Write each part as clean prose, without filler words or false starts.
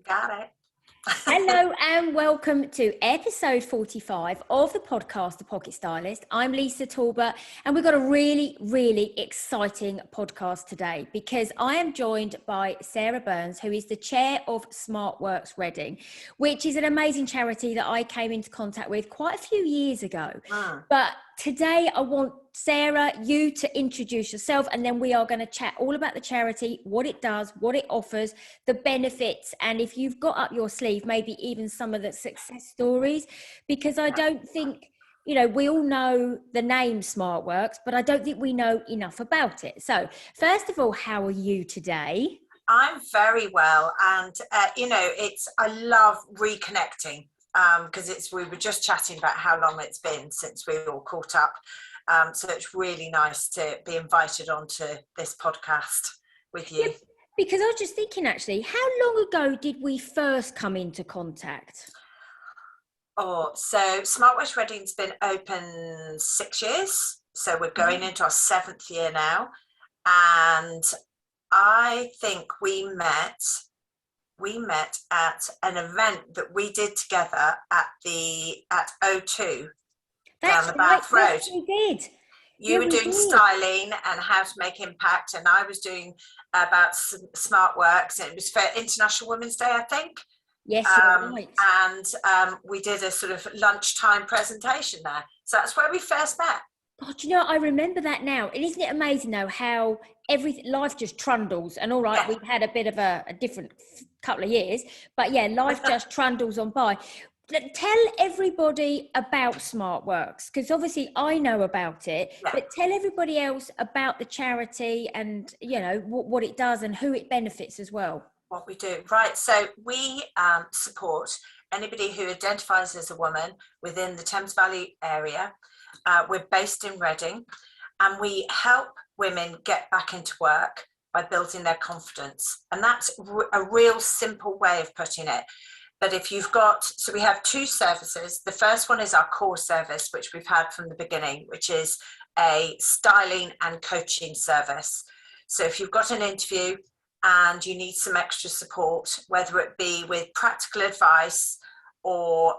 Got it. Hello and welcome to episode 45 of the podcast, The Pocket Stylist. I'm Lisa Talbot and we've got a really exciting podcast today because I am joined by Sarah Burns, who is the chair of Smartworks Reading, which is an amazing charity that I came into contact with quite a few years ago. But today I want Sarah, you to introduce yourself, and then we are going to chat all about the charity, what it does, what it offers, the benefits, and if you've got up your sleeve, maybe even some of the success stories, because I don't think, we all know the name Smartworks, but I don't think we know enough about it. So first of all, how are you today? I'm very well, and I love reconnecting because we were just chatting about how long it's been since we all caught up. So it's really nice to be invited onto this podcast with you. Yeah, because I was just thinking, actually, how long ago did we first come into contact? So Smartworks Reading's been open 6 years. So we're going into our 7th year now. And I think we met at an event that we did together at O2. That's down the right, Bath Road. yes, we did. You were doing styling and how to make impact, and I was doing about Smartworks, and it was for International Women's Day, I think. Yes, you're right. And we did a sort of lunchtime presentation there. So that's where we first met. God, I remember that now. And isn't it amazing though how life just trundles, and all right, we've had a bit of a different couple of years, but yeah, life just trundles on by. Tell everybody about Smartworks, because obviously I know about it, but tell everybody else about the charity and, what it does and who it benefits as well. What we do, right. So we support anybody who identifies as a woman within the Thames Valley area. We're based in Reading, and we help women get back into work by building their confidence. And that's a real simple way of putting it. But if you've so we have 2 services. The first one is our core service, which we've had from the beginning, which is a styling and coaching service. So if you've got an interview and you need some extra support, whether it be with practical advice or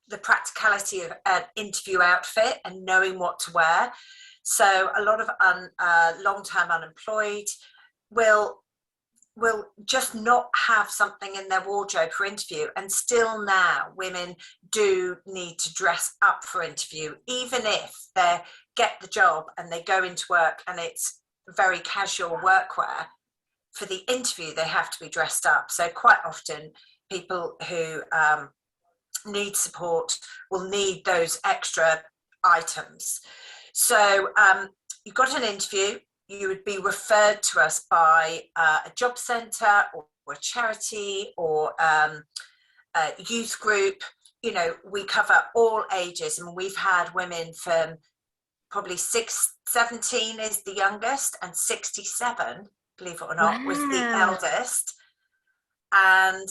the practicality of an interview outfit and knowing what to wear. So a lot of long-term unemployed will just not have something in their wardrobe for interview. And still now, women do need to dress up for interview, even if they get the job and they go into work and it's very casual workwear. For the interview, they have to be dressed up. So quite often, people who need support will need those extra items. So you've got an interview. You would be referred to us by a job centre or a charity or a youth group. We cover all ages, and we've had women from probably 17 is the youngest, and 67, believe it or not, was the eldest. And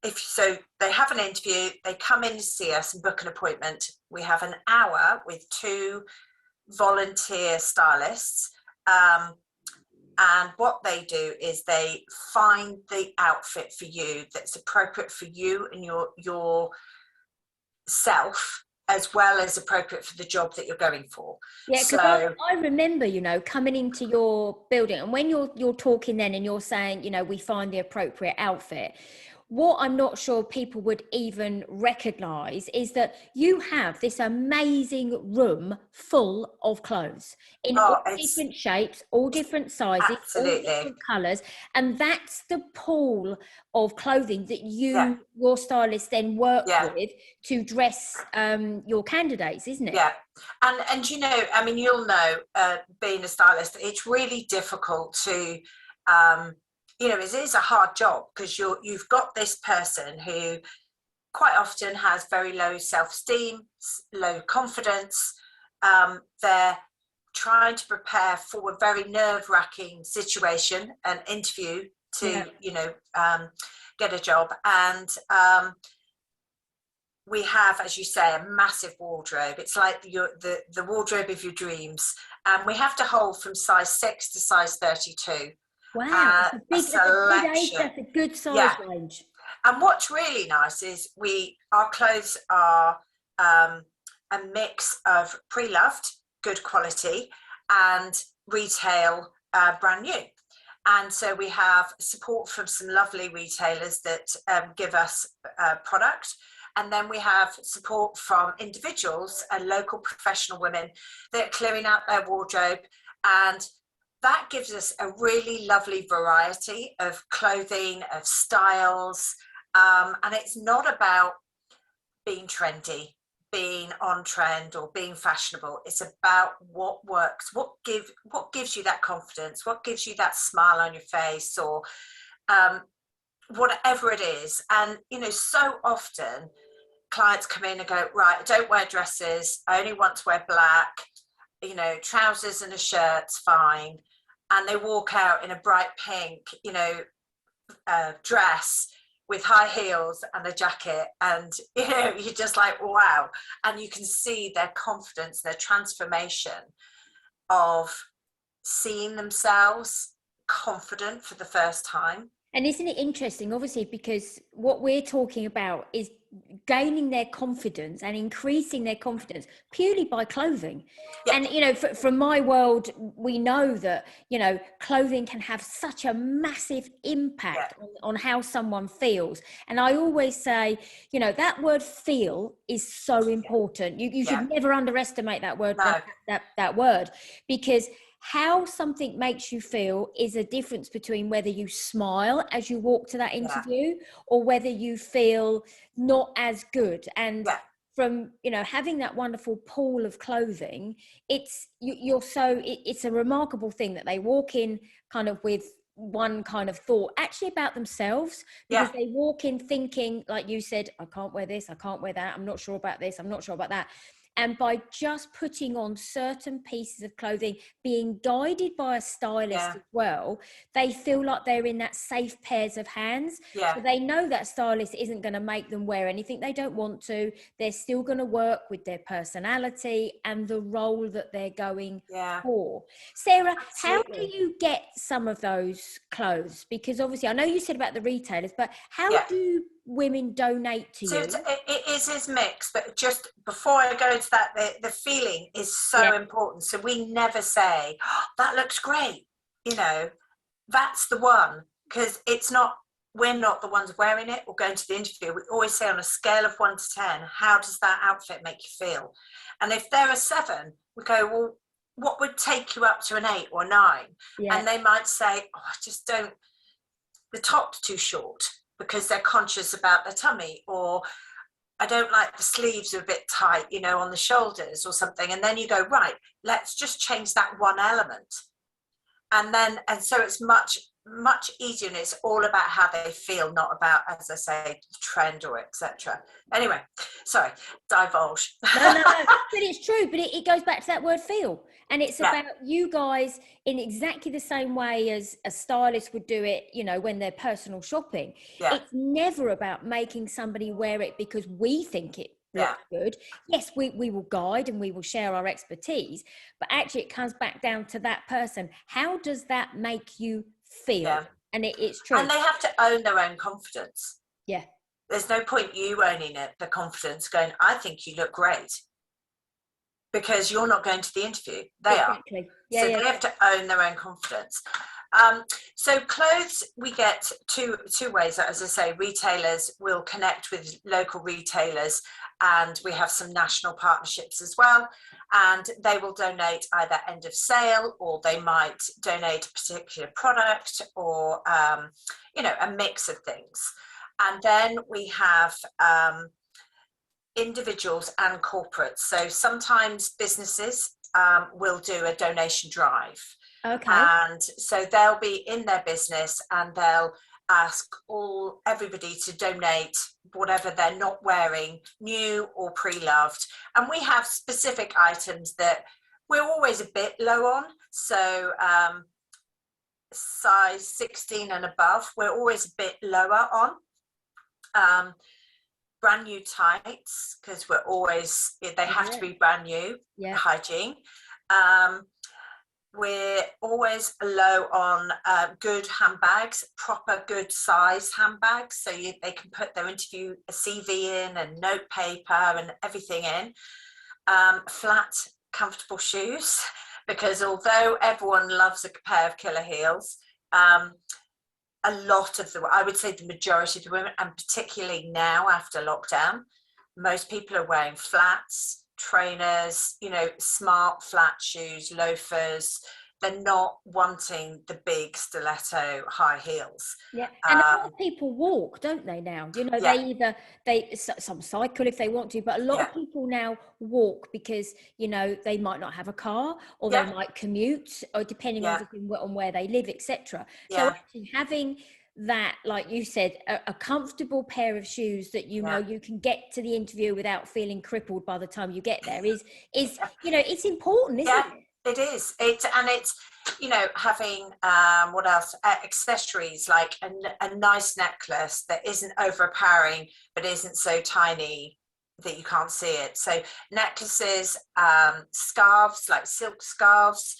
they have an interview, they come in to see us and book an appointment. We have an hour with 2 volunteer stylists. And what they do is they find the outfit for you that's appropriate for you and your self, as well as appropriate for the job that you're going for. Yeah, because I remember, coming into your building, and when you're talking then and you're saying, we find the appropriate outfit. What I'm not sure people would even recognise is that you have this amazing room full of clothes in all different shapes, all different sizes, all different colours. And that's the pool of clothing that your stylists then work with to dress your candidates, isn't it? Yeah. And you'll know, being a stylist, it's really difficult to... it is a hard job because you've got this person who quite often has very low self-esteem, low confidence. They're trying to prepare for a very nerve-wracking situation, an interview to, get a job. And we have, as you say, a massive wardrobe. It's like the wardrobe of your dreams. And we have to hold from size 6 to size 32. Wow, it's a big, that's a good age, selection. that's a good size Yeah. range. And what's really nice is our clothes are a mix of pre-loved, good quality, and retail, brand new. And so we have support from some lovely retailers that give us product. And then we have support from individuals and local professional women that are clearing out their wardrobe. And that gives us a really lovely variety of clothing, of styles. And it's not about being trendy, being on trend, or being fashionable. It's about what works, what gives you that confidence, what gives you that smile on your face, or whatever it is. And so often clients come in and go, right, I don't wear dresses, I only want to wear black, trousers and a shirt's fine. And they walk out in a bright pink, dress with high heels and a jacket, and you're just like, wow. And you can see their confidence, their transformation of seeing themselves confident for the first time. And isn't it interesting, obviously, because what we're talking about is gaining their confidence and increasing their confidence purely by clothing. Yep. And, from my world, we know that, clothing can have such a massive impact on how someone feels. And I always say, that word feel is so important. You should never underestimate that word, No. that word, because how something makes you feel is a difference between whether you smile as you walk to that interview or whether you feel not as good. And from having that wonderful pool of clothing, it's a remarkable thing that they walk in kind of with one kind of thought actually about themselves, because they walk in thinking, like you said, I can't wear this, I can't wear that, I'm not sure about this, I'm not sure about that. And by just putting on certain pieces of clothing, being guided by a stylist as well, they feel like they're in that safe pairs of hands. So they know that stylist isn't going to make them wear anything they don't want to. They're still going to work with their personality and the role that they're going for. Sarah, how do you get some of those clothes? Because obviously, I know you said about the retailers, but how do women donate to you? It is mixed, but just before I go into that, the feeling is so important. So we never say, oh, that looks great, that's the one, because we're not the ones wearing it or going to the interview. We always say, on a scale of 1 to 10, how does that outfit make you feel? And if they're a 7, we go, well, what would take you up to an 8 or 9? And they might say, oh, I just don't, the top's too short, because they're conscious about their tummy, or I don't like the sleeves are a bit tight, on the shoulders or something. And then you go, right, let's just change that one element. And so it's much easier, and it's all about how they feel, not about, as I say, trend or etc. Anyway, sorry, divulge. No, but it's true. But it goes back to that word feel. And it's about you guys in exactly the same way as a stylist would do it, when they're personal shopping. It's never about making somebody wear it because we think it looks good. Yes, we will guide and we will share our expertise, but actually it comes back down to that person. How does that make you feel? And it's true. And they have to own their own confidence. Yeah. There's no point you owning it, the confidence, going, I think you look great. Because you're not going to the interview. They are. So they have to own their own confidence. So clothes, we get two ways. As I say, retailers will connect with local retailers, and we have some national partnerships as well. And they will donate either end of sale, or they might donate a particular product, or, a mix of things. And then we have individuals and corporates. So sometimes businesses will do a donation drive. Okay. And so they'll be in their business and they'll ask everybody to donate whatever they're not wearing, new or pre-loved. And we have specific items that we're always a bit low on. So size 16 and above, we're always a bit lower on. Brand new tights, because they have to be brand new, hygiene. we're always low on good handbags, proper good size handbags, so they can put their interview CV in and note paper and everything in. Flat, comfortable shoes, because although everyone loves a pair of killer heels, a lot of I would say the majority of the women, and particularly now after lockdown, most people are wearing flats, trainers, smart flat shoes, loafers. They're not wanting the big stiletto high heels. Yeah, and a lot of people walk, don't they now? Some cycle if they want to, but a lot of people now walk because they might not have a car, or they might commute, or depending on where they live, etc. So actually having that, like you said, a comfortable pair of shoes that you can get to the interview without feeling crippled by the time you get there is it's important, isn't it? It is. It's having what else? Accessories, like a nice necklace that isn't overpowering but isn't so tiny that you can't see it. So necklaces, scarves, like silk scarves,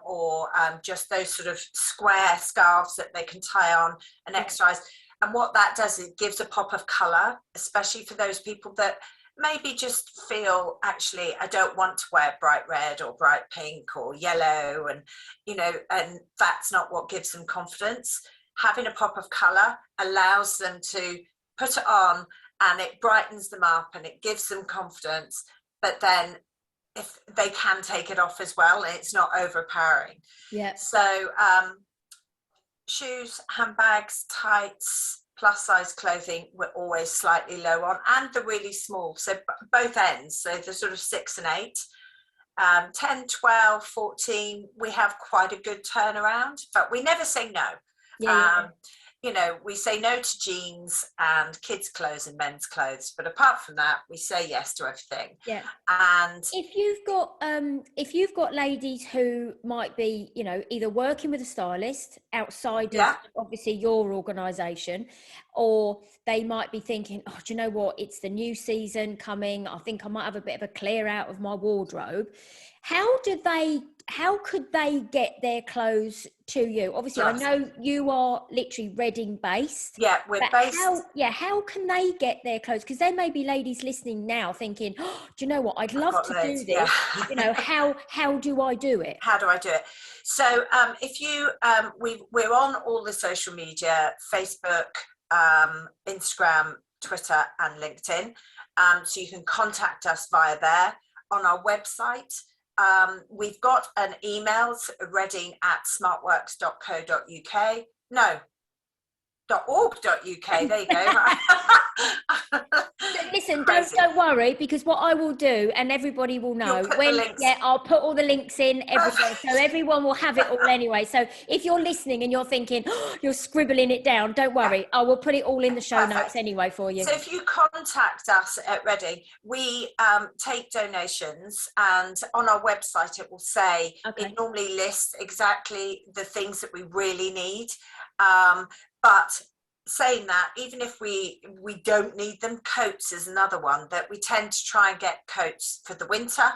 or just those sort of square scarves that they can tie on and exercise. And what that does, it gives a pop of colour, especially for those people that maybe just feel, actually, I don't want to wear bright red or bright pink or yellow, and and that's not what gives them confidence. Having a pop of colour allows them to put it on, and it brightens them up and it gives them confidence, but then if they can take it off as well, and it's not overpowering. So shoes, handbags, tights, plus size clothing, we're always slightly low on, and the really small, so both ends, so the sort of 6 and 8, 10, 12, 14, we have quite a good turnaround, but we never say no. We say no to jeans and kids' clothes and men's clothes, but apart from that, we say yes to everything. And if you've got ladies who might be, either working with a stylist outside of obviously your organisation, or they might be thinking, oh, do you know what? It's the new season coming. I think I might have a bit of a clear out of my wardrobe. How could they get their clothes to you? Obviously, I know you are literally Reading based. We're based. How can they get their clothes? Because there may be ladies listening now thinking, oh, do you know what? I'd love to do this. How do I do it? How do I do it? So if you, we're on all the social media, Facebook, Instagram, Twitter, and LinkedIn. So you can contact us via there. On our website, we've got an email, reading@smartworks.co.uk. No, .org.uk. There you go. Listen, don't worry, because what I will do, and everybody will know I'll put all the links in everywhere, so everyone will have it all anyway. So if you're listening and you're thinking, oh, you're scribbling it down, don't worry, I will put it all in the show notes anyway for you. So if you contact us at Reading, we take donations, and on our website it will say, it normally lists exactly the things that we really need, but saying that, even if we don't need them, coats is another one that we tend to try and get coats for the winter.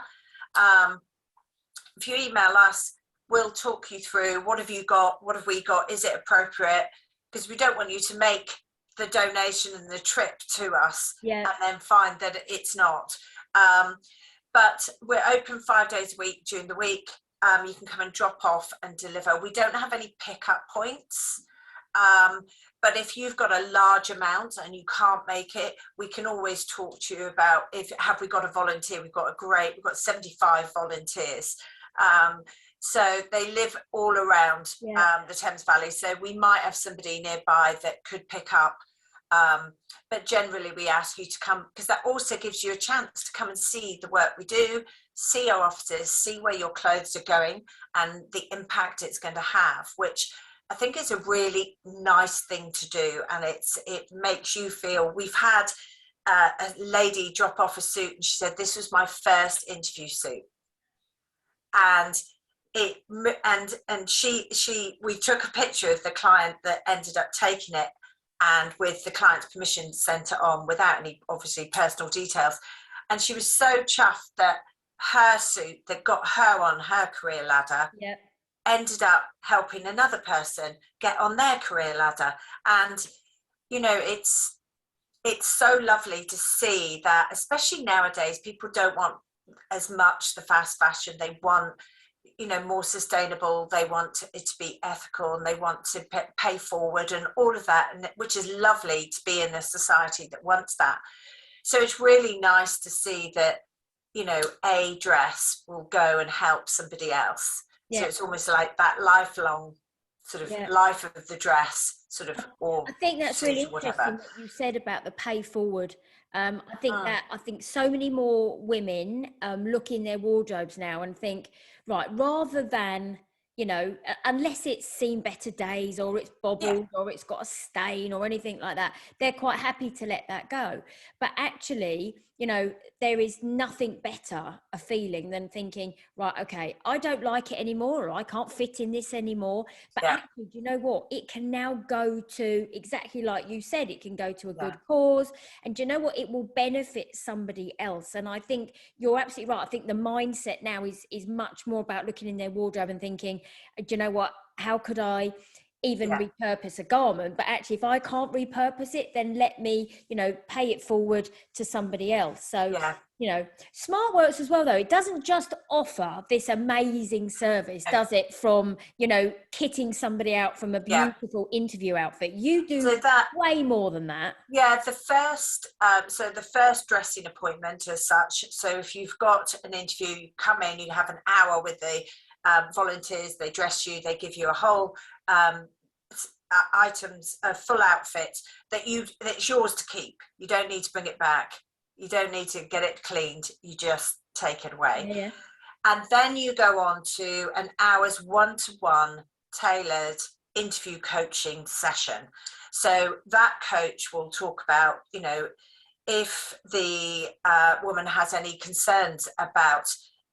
If you email us, we'll talk you through, what have you got, what have we got, is it appropriate, because we don't want you to make the donation and the trip to us and then find that it's not. But we're open 5 days a week during the week. You can come and drop off and deliver. We don't have any pickup points. But if you've got a large amount and you can't make it, we can always talk to you about, have we got a volunteer? We've got 75 volunteers. So they live all around the Thames Valley. So we might have somebody nearby that could pick up. But generally we ask you to come, because that also gives you a chance to come and see the work we do, see our offices, see where your clothes are going and the impact it's going to have, which I think is a really nice thing to do, and it makes you feel. We've had a lady drop off a suit, and she said, "This was my first interview suit," and we took a picture of the client that ended up taking it, and with the client's permission, sent it on without any obviously personal details, and she was so chuffed that her suit that got her on her career ladder Yeah. ended up helping another person get on their career ladder. And you know, it's so lovely to see that, especially nowadays, people don't want as much the fast fashion. They want, you know, more sustainable. They want it to be ethical, and they want to pay forward and all of that, and which is lovely to be in a society that wants that. So it's really nice to see that, you know, a dress will go and help somebody else. Yeah. So it's almost like that lifelong sort of life of the dress, sort of, or I think that's suit really or whatever. interesting what you said about the pay forward. I think so many more women look in their wardrobes now and think, right, rather than, you know, unless it's seen better days or it's bobbled or it's got a stain or anything like that, they're quite happy to let that go. But actually, you know, there is nothing better a feeling than thinking, right, okay, I don't like it anymore, or I can't fit in this anymore. But actually, do you know what? It can now go to, exactly like you said, it can go to a good cause. And do you know what? It will benefit somebody else. And I think you're absolutely right. I think the mindset now is much more about looking in their wardrobe and thinking, do you know what? How could I even repurpose a garment? But actually, if I can't repurpose it, then let me, you know, pay it forward to somebody else. So, you know, Smartworks as well, though, it doesn't just offer this amazing service, does it? From, you know, kitting somebody out from a beautiful interview outfit. You do way more than that. Yeah, the first dressing appointment as such. So if you've got an interview, you come in, you have an hour with the volunteers, they dress you, they give you a whole items, a full outfit that's yours to keep. You don't need to bring it back. You don't need to get it cleaned. You just take it away. And then you go on to an hour's one-to-one tailored interview coaching session. So that coach will talk about, you know, if the woman has any concerns about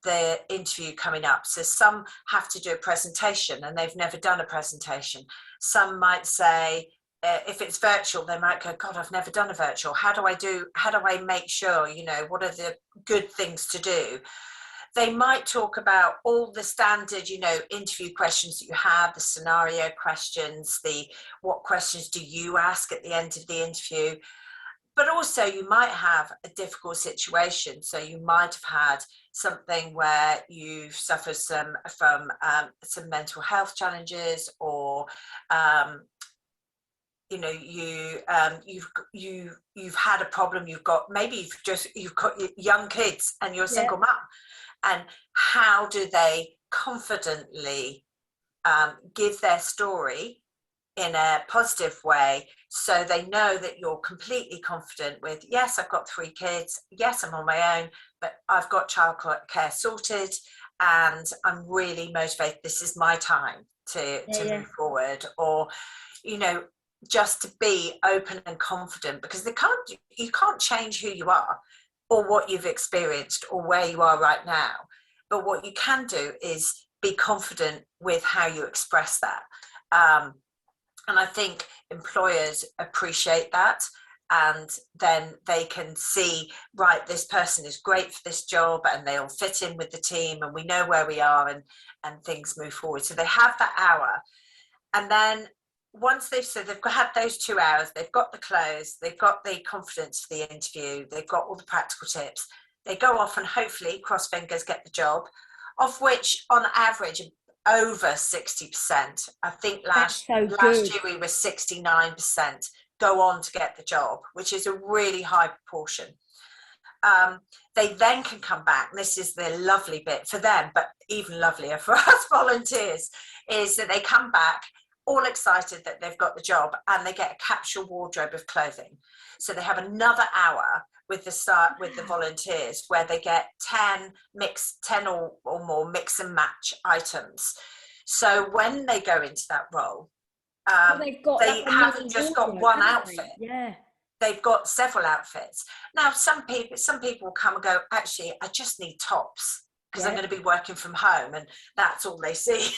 the interview coming up. So some have to do a presentation and they've never done a presentation. Some might say, if it's virtual, they might go, God, I've never done a virtual. How do I make sure, you know, what are the good things to do? They might talk about all the standard, you know, interview questions that you have, the scenario questions, what questions do you ask at the end of the interview? But also you might have a difficult situation. So you might have had something where you've suffered from some mental health challenges, or you know, you've had a problem. You've got young kids and you're a single mum, and how do they confidently give their story in a positive way, so they know that you're completely confident with, yes, I've got 3 kids, yes, I'm on my own, but I've got childcare sorted and I'm really motivated. This is my time to move forward. Or, you know, just to be open and confident, because you can't change who you are or what you've experienced or where you are right now. But what you can do is be confident with how you express that. And I think employers appreciate that, and then they can see, right, this person is great for this job and they'll fit in with the team and we know where we are, and things move forward. So they have that hour. And then once they've had those 2 hours, they've got the clothes, they've got the confidence for the interview, they've got all the practical tips, they go off and hopefully, cross fingers, get the job, of which on average over 60%. I think last year we were 69% go on to get the job, which is a really high proportion. They then can come back, and this is the lovely bit for them, but even lovelier for us volunteers, is that they come back all excited that they've got the job, and they get a capsule wardrobe of clothing. So they have another hour with the volunteers, where they get 10 or more mix and match items. So when they go into that role, they haven't just got one outfit. They've got several outfits. Now, some people will come and go, actually, I just need tops, because I'm going to be working from home and that's all they see.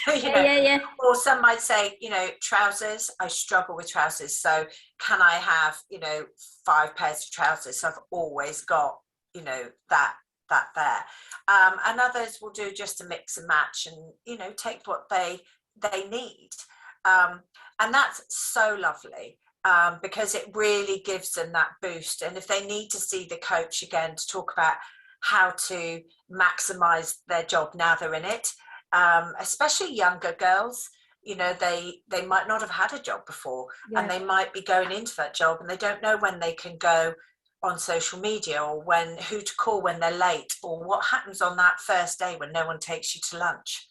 Or some might say, you know, trousers, I struggle with trousers, so can I have, you know, 5 pairs of trousers? So I've always got, you know, that that there. And others will do just a mix and match and, you know, take what they need. And that's so lovely. Because it really gives them that boost. And if they need to see the coach again to talk about how to maximize their job now they're in it, especially younger girls, you know, they might not have had a job before, and they might be going into that job and they don't know when they can go on social media, or who to call when they're late, or what happens on that first day when no one takes you to lunch.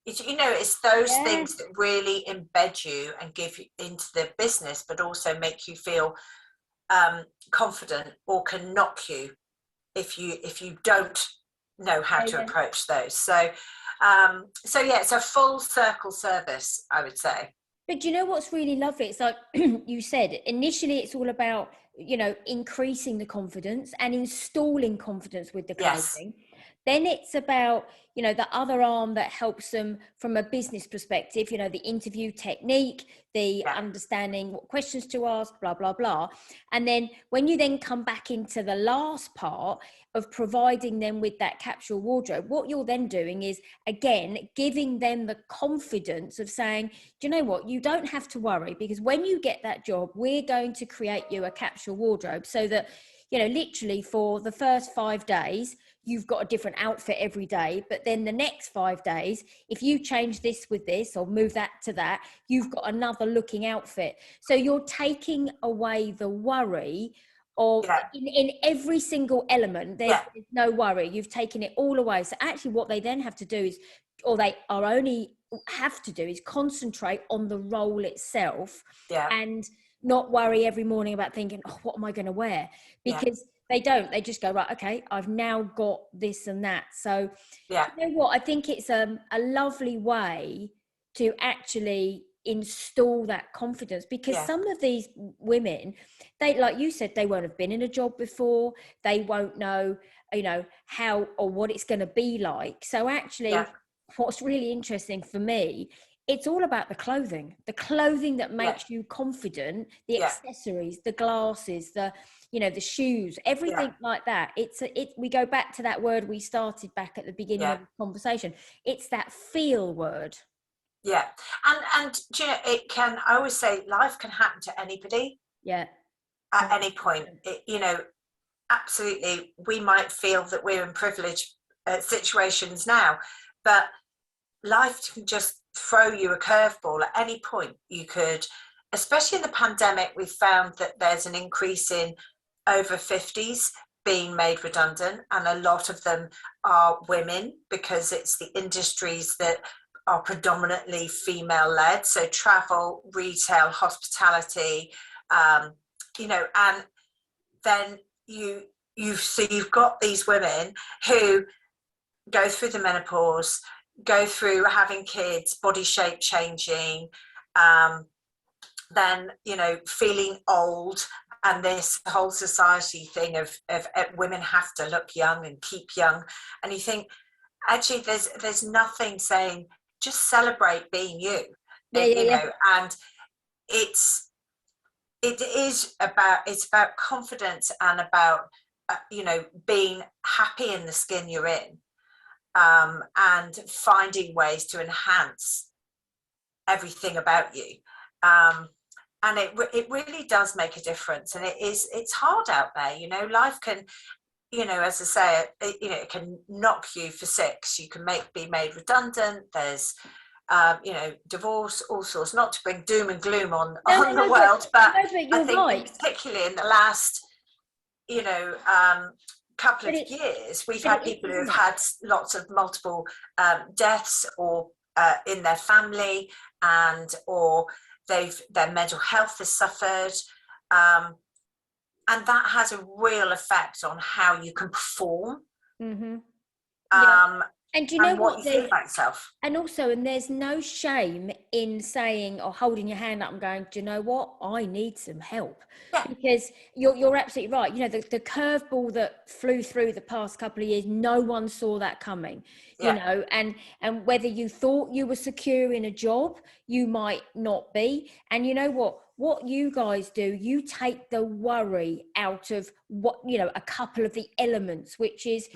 You know, it's those things that really embed you and give you into the business, but also make you feel confident, or can knock you if you don't know how to approach those. So yeah, it's a full circle service, I would say. But you know what's really lovely? It's like you said, initially it's all about, you know, increasing the confidence and installing confidence with the clothing. Yes. Then it's about, you know, the other arm that helps them from a business perspective, you know, the interview technique, the understanding what questions to ask, blah, blah, blah. And then when you then come back into the last part of providing them with that capsule wardrobe, what you're then doing is, again, giving them the confidence of saying, do you know what, you don't have to worry, because when you get that job, we're going to create you a capsule wardrobe so that, you know, literally for the first 5 days, you've got a different outfit every day. But then the next 5 days, if you change this with this or move that to that, you've got another looking outfit. So you're taking away the worry of in every single element. There's no worry. You've taken it all away. So actually what they then have to do is, or they are only have to do, is concentrate on the role itself and not worry every morning about thinking, oh, what am I going to wear? Because they don't. They just go, right, okay, I've now got this and that. So you know what? I think it's a lovely way to actually install that confidence, because some of these women, they, like you said, they won't have been in a job before. They won't know, you know, how or what it's going to be like. So actually what's really interesting for me, it's all about the clothing that makes you confident, the accessories, the glasses, the, you know, the shoes, everything like that. We go back to that word we started back at the beginning of the conversation. It's that feel word. Yeah. And do you know, I always say life can happen to anybody. Yeah. At any point. You know, absolutely, we might feel that we're in privileged situations now, but life can just throw you a curveball at any point. You could, especially in the pandemic, we've found that there's an increase in over 50s being made redundant, and a lot of them are women, because it's the industries that are predominantly female led, so travel, retail, hospitality, you know. And then you've got these women who go through the menopause, go through having kids, body shape changing, then, you know, feeling old, and this whole society thing of women have to look young and keep young. And you think, actually, there's nothing saying, just celebrate being you. You know, and it's about confidence, and about you know, being happy in the skin you're in, and finding ways to enhance everything about you. And it really does make a difference. And it's hard out there, you know. Life can, you know, as I say, you know, it can knock you for 6. You can be made redundant. There's you know, divorce, all sorts. Not to bring doom and gloom on the world, but I think particularly in the last, you know, couple of years, we've had people who have had lots of multiple deaths, or in their family, or their mental health has suffered, and that has a real effect on how you can perform. And you know what you feel about yourself. And also, and there's no shame in saying or holding your hand up and going, do you know what? I need some help. Because you're absolutely right. You know, the curveball that flew through the past couple of years, no one saw that coming. You know, and whether you thought you were secure in a job, you might not be. And you know what you guys do, you take the worry out of what, you know, a couple of the elements, which is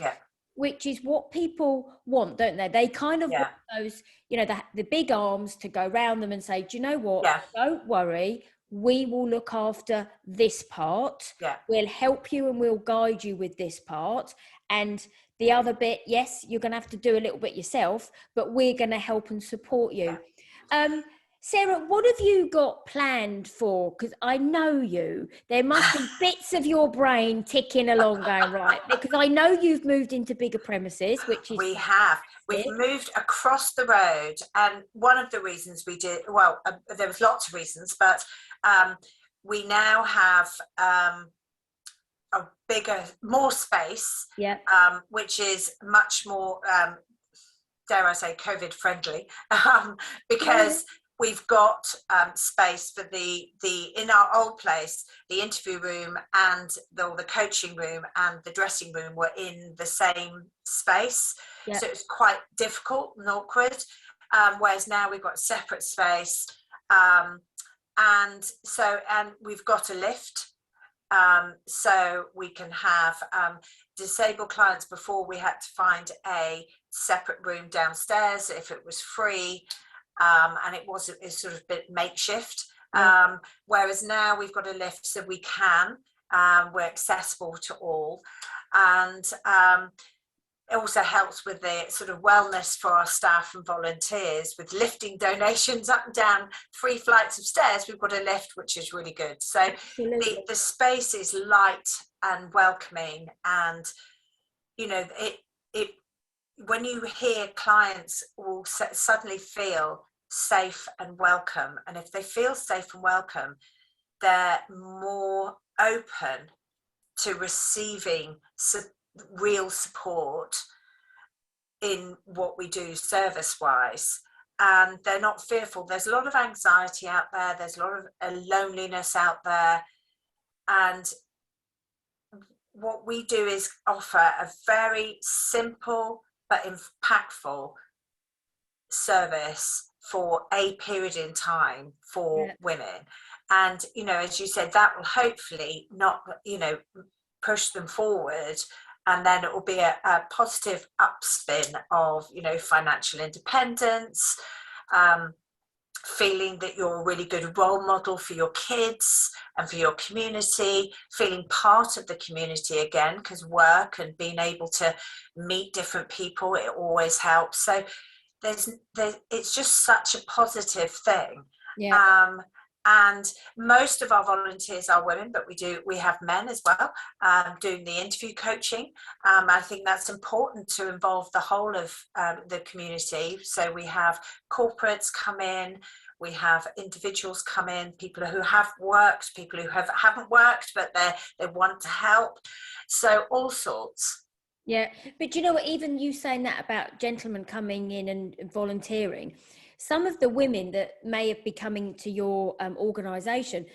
which is what people want, don't they? They kind of Yeah. want those, you know, the big arms to go round them and say, do you know what? Yeah. Don't worry. We will look after this part. Yeah. We'll help you and we'll guide you with this part. And the other bit, yes, you're going to have to do a little bit yourself, but we're going to help and support you. Sarah, what have you got planned for? Because I know you. There must be bits of your brain ticking along going, right, because I know you've moved into bigger premises, which is We have. We've fantastic. moved across the road, and one of the reasons we did, well, there was lots of reasons, but we now have a bigger, more space, Yeah. which is much more, dare I say, COVID friendly, because we've got space for the in our old place, the interview room and the coaching room and the dressing room were in the same space. Yeah. So it was quite difficult and awkward. Whereas now we've got separate space. And we've got a lift. So we can have disabled clients. Before we had to find a separate room downstairs if it was free, and it's sort of a bit makeshift. Whereas now we've got a lift, so we can, we're accessible to all, and it also helps with the sort of wellness for our staff and volunteers with lifting donations up and down 3 flights of stairs. We've got a lift, which is really good. So the space is light and welcoming, and you know, it when you hear clients will suddenly feel safe and welcome, and if they feel safe and welcome, they're more open to receiving real support in what we do service wise, and they're not fearful. There's a lot of anxiety out there, there's a lot of loneliness out there, and what we do is offer a very simple but impactful service for a period in time for women. And you know, as you said, that will hopefully not, you know, push them forward, and then it will be a positive upspin of, you know, financial independence, feeling that you're a really good role model for your kids and for your community, feeling part of the community again, because work and being able to meet different people, it always helps. So it's just such a positive thing. And most of our volunteers are women, but we have men as well doing the interview coaching. I think that's important to involve the whole of the community. So we have corporates come in, we have individuals come in, people who have worked, people who haven't worked, but they want to help. So all sorts. Yeah, but you know what, even you saying that about gentlemen coming in and volunteering, some of the women that may have been coming to your organisation,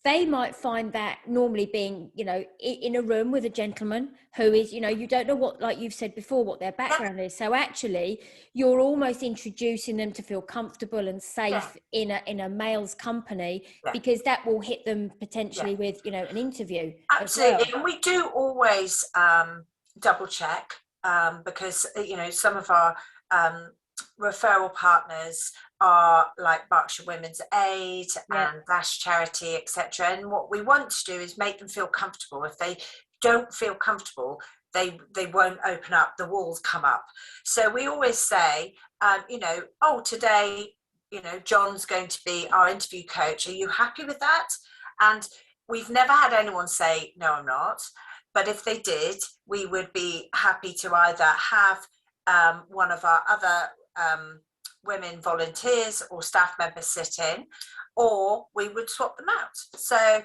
they might find that normally being, you know, in a room with a gentleman who is, you know, you don't know what, like you've said before, what their background is. So actually, you're almost introducing them to feel comfortable and safe in a male's company, because that will hit them potentially with, you know, an interview. Absolutely, as well. and we do always double check, because, you know, some of our referral partners are like Berkshire Women's Aid and Dash Charity, etc. And what we want to do is make them feel comfortable. If they don't feel comfortable, they won't open up, the walls come up. So we always say, you know, oh, today, you know, John's going to be our interview coach. Are you happy with that? And we've never had anyone say, no, I'm not. But if they did, we would be happy to either have one of our other women volunteers or staff members sit in, or we would swap them out. So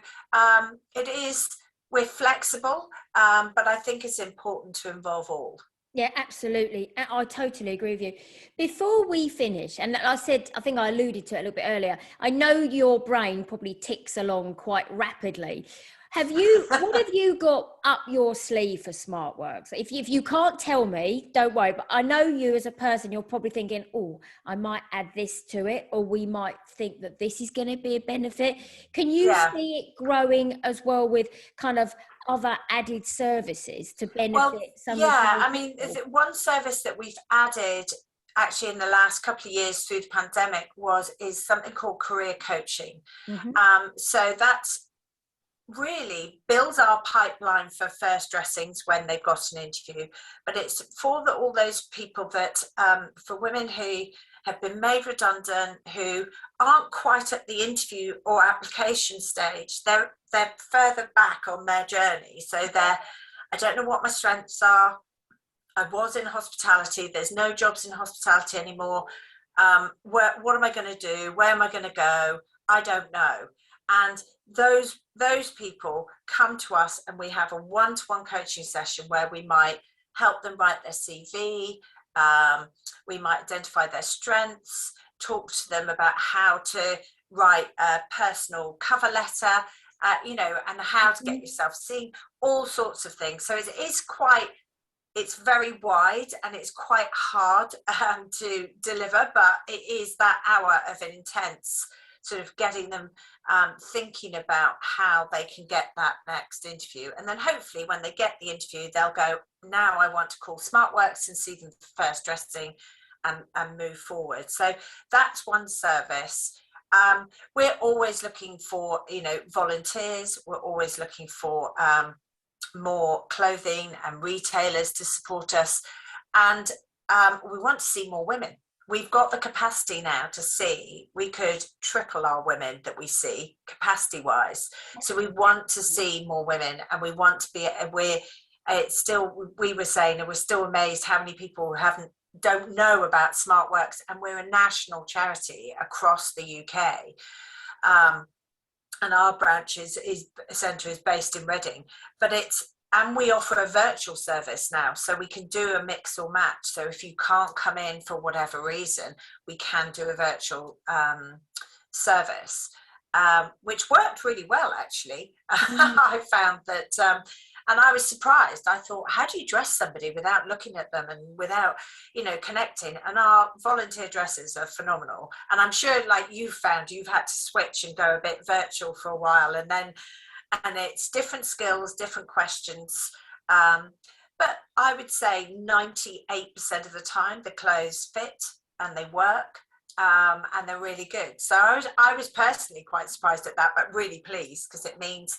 we're flexible, but I think it's important to involve all. Yeah, absolutely. I totally agree with you. Before we finish, and I said, I think I alluded to it a little bit earlier, I know your brain probably ticks along quite rapidly. What have you got up your sleeve for Smartworks? If you can't tell me, don't worry, but I know you as a person, you're probably thinking, oh, I might add this to it, or we might think that this is going to be a benefit. Can you see it growing as well with kind of other added services to Well, benefit some of yeah, those I mean, people? one service that we've added actually in the last couple of years through the pandemic is something called career coaching. Mm-hmm. So that's really builds our pipeline for first dressings when they've got an interview, but it's for all those people that for women who have been made redundant, who aren't quite at the interview or application stage. They're further back on their journey, so I don't know what my strengths are. I was in hospitality, there's no jobs in hospitality anymore. What am I going to do? Where am I going to go? I don't know. And those people come to us, and we have a one-to-one coaching session where we might help them write their CV. We might identify their strengths, talk to them about how to write a personal cover letter, and how to get yourself seen, all sorts of things. So it's very wide, and it's quite hard to deliver, but it is that hour of intense sort of getting them thinking about how they can get that next interview. And then hopefully when they get the interview, they'll go, now I want to call Smartworks and see them for first dressing and move forward. So that's one service. We're always looking for, volunteers. We're always looking for more clothing and retailers to support us. And we want to see more women. We've got the capacity now to see, we could triple our women that we see capacity wise. So we want to see more women, and we want to be, we were saying, and we're still amazed how many people don't know about Smartworks, and we're a national charity across the UK. And our branch centre is based in Reading, and we offer a virtual service now, so we can do a mix or match. So if you can't come in for whatever reason, we can do a virtual service, which worked really well, actually. I found that, and I was surprised. I thought, how do you dress somebody without looking at them and without, connecting? And our volunteer dressers are phenomenal. And I'm sure, like you've found, you've had to switch and go a bit virtual for a while, and it's different skills, different questions. But I would say 98% of the time the clothes fit and they work, and they're really good. So I was personally quite surprised at that, but really pleased, because it means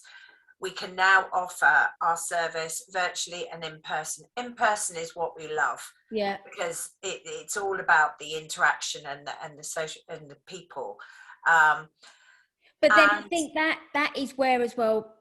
we can now offer our service virtually and in person. In person is what we love. Yeah. Because it's all about the interaction and the social and the people. But then I think that is where as well,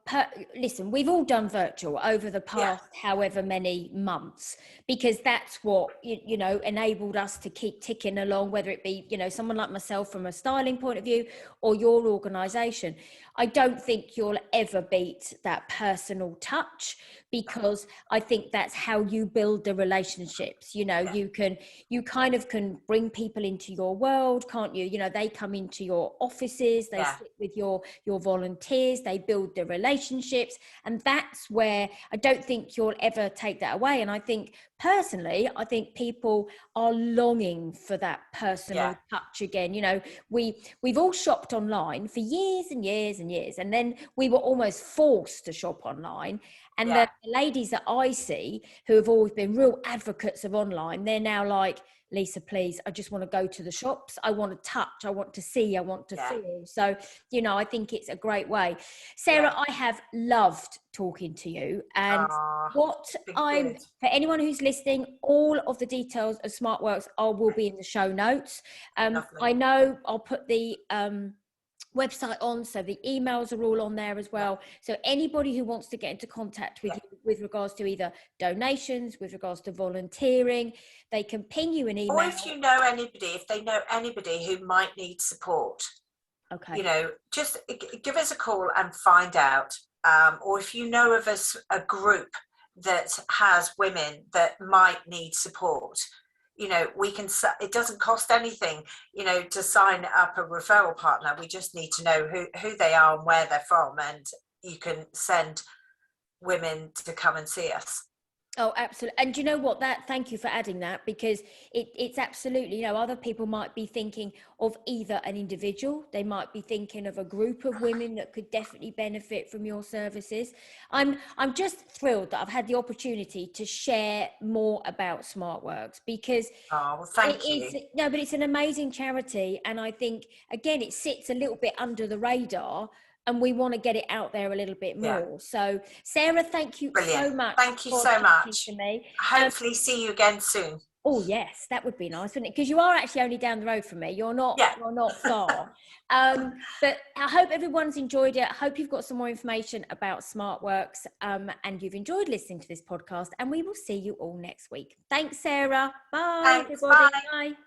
listen, we've all done virtual over the past however many months, because that's what, enabled us to keep ticking along, whether it be, someone like myself from a styling point of view, or your organisation. I don't think you'll ever beat that personal touch, because I think that's how you build the relationships. You kind of can bring people into your world, can't you? They come into your offices, they sit with your volunteers, they build the relationships, and that's where I don't think you'll ever take that away. And I think personally, people are longing for that personal touch again. We've all shopped online for years and years and years, and then we were almost forced to shop online. And the ladies that I see who have always been real advocates of online, they're now like, Lisa, please, I just want to go to the shops. I want to touch, I want to see, I want to feel. So, I think it's a great way. Sarah, I have loved talking to you. And for anyone who's listening, all of the details of Smartworks will be in the show notes. I know I'll put the website on, so the emails are all on there as well. So anybody who wants to get into contact with you with regards to either donations, with regards to volunteering, they can ping you an email. Or if they know anybody who might need support, just give us a call and find out. Or if you know of a group that has women that might need support, it doesn't cost anything, to sign up a referral partner. We just need to know who they are and where they're from, and you can send women to come and see us. Oh, absolutely. And do you know what, thank you for adding that, because it's absolutely, other people might be thinking of either an individual, they might be thinking of a group of women that could definitely benefit from your services. I'm just thrilled that I've had the opportunity to share more about Smartworks, because Oh, well, it thank is, you. no, but it's an amazing charity. And I think, again, it sits a little bit under the radar, and we want to get it out there a little bit Yeah, more. So, Sarah, thank you brilliant. so much Thank you for so chatting much. to me. Hopefully see you again soon. Oh yes, that would be nice, wouldn't it? Because you are actually only down the road from me. You're not. Yeah. You're not far. But I hope everyone's enjoyed it. I hope you've got some more information about Smartworks, and you've enjoyed listening to this podcast. And we will see you all next week. Thanks, Sarah. Bye, Thanks. everybody. Bye. Bye.